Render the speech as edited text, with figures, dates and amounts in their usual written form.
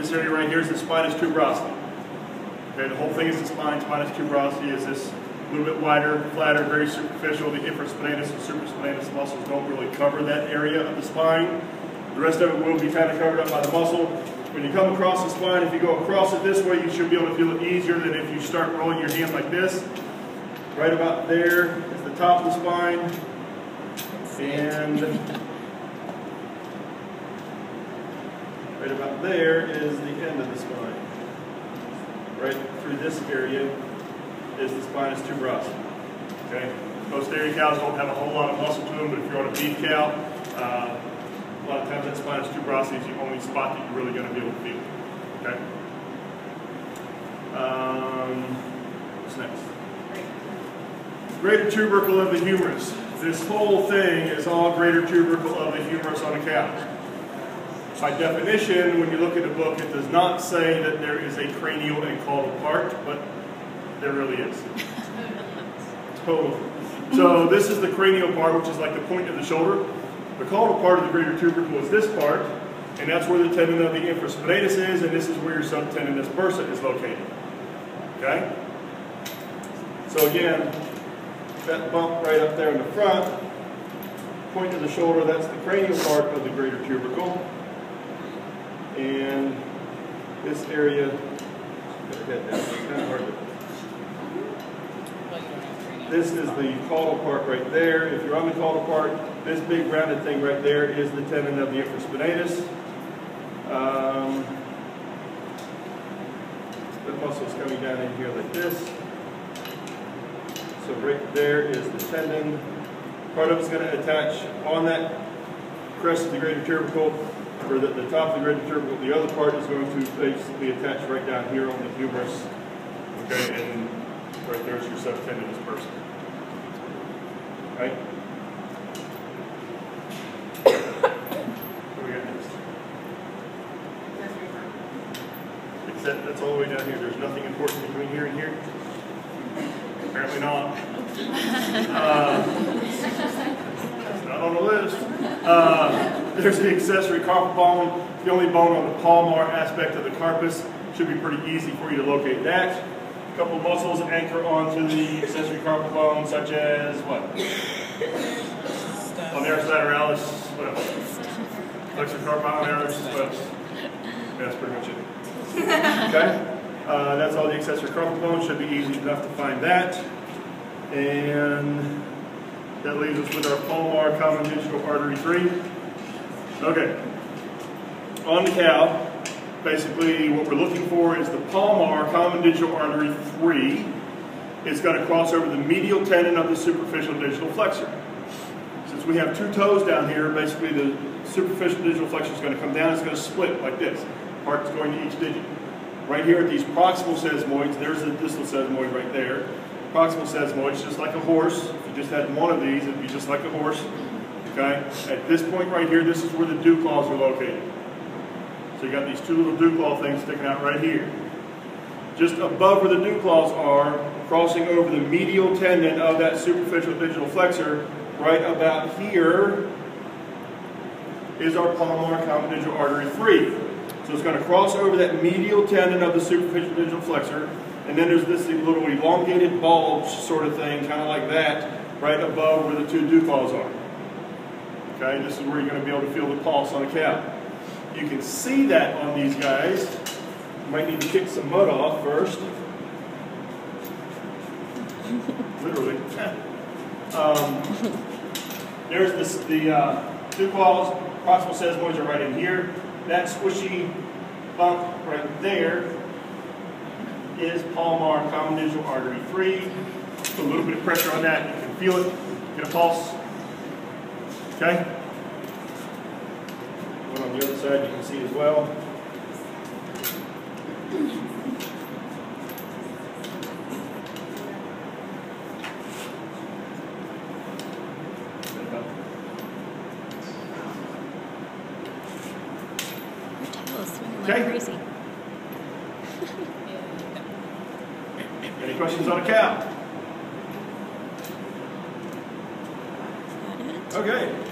This area right here is the spinous tuberosity. Okay, the whole thing is the spine. Spinous tuberosity is this a little bit wider, flatter, very superficial. The infraspinatus and supraspinatus muscles don't really cover that area of the spine. The rest of it will be kind of covered up by the muscle. When you come across the spine, if you go across it this way, you should be able to feel it easier than if you start rolling your hand like this. Right about there is the top of the spine. And right about there is the end of the spine. Right through this area is the spinous tuberosity. Okay? Most dairy cows don't have a whole lot of muscle to them, but if you're on a beef cow, a lot of times that spinous tuberosity is the only spot that you're really going to be able to feel. Okay? What's next? Greater tubercle of the humerus. This whole thing is all greater tubercle of the humerus on a cow. By definition, when you look at the book, it does not say that there is a cranial and caudal part, but there really is. Totally. So this is the cranial part, which is like the point of the shoulder. The caudal part of the greater tubercle is this part, and that's where the tendon of the infraspinatus is, and this is where your subtendinous bursa is located. Okay? So again, that bump right up there in the front, point of the shoulder, that's the cranial part of the greater tubercle. And this area, this is the caudal part right there. If you're on the caudal part, this big rounded thing right there is the tendon of the infraspinatus. The muscle's coming down in here like this. So right there is the tendon. Part of it's going to attach on that crest of the greater tubercle, or the top of the greater tubercle. The other part is going to basically attach right down here on the humerus. Okay, and right there's your subtendinous bursa. Right? What do we got next? Except that's all the way down here. There's nothing important between here and here. Apparently not. It's not on the list. There's the accessory carpal bone. The only bone on the palmar aspect of the carpus. Should be pretty easy for you to locate that. A couple of muscles anchor onto the accessory carpal bone, such as what? Ulnaris lateralis. What else? Flexor carpi ulnaris. What else? That's pretty much it. Okay? That's all the accessory carpal bone. Should be easy enough to find that. And that leaves us with our palmar common digital artery 3. Okay. On the cow, basically what we're looking for is the palmar common digital artery 3. It's going to cross over the medial tendon of the superficial digital flexor. Since we have two toes down here, basically the superficial digital flexor is going to come down. It's going to split like this. Part's going to each digit. Right here at these proximal sesamoids, there's the distal sesamoid right there. Proximal sesamoid is just like a horse. If you just had one of these, it'd be just like a horse. Okay? At this point right here, this is where the dew claws are located. So you got these two little dew claw things sticking out right here. Just above where the dew claws are, crossing over the medial tendon of that superficial digital flexor, right about here is our palmar common digital artery 3. So it's going to cross over that medial tendon of the superficial digital flexor, and then there's this little elongated bulge sort of thing, kind of like that, right above where the two dew claws are. Okay, this is where you're going to be able to feel the pulse on a cow. You can see that on these guys. You might need to kick some mud off first. Literally. There's the dew claws, proximal sesamoids are right in here. That squishy bump right there is palmar common digital artery 3. Put a little bit of pressure on that, you can feel it, get a pulse. Okay? One on the other side you can see as well. Okay. Crazy. Any questions on a cow? Got it. Okay.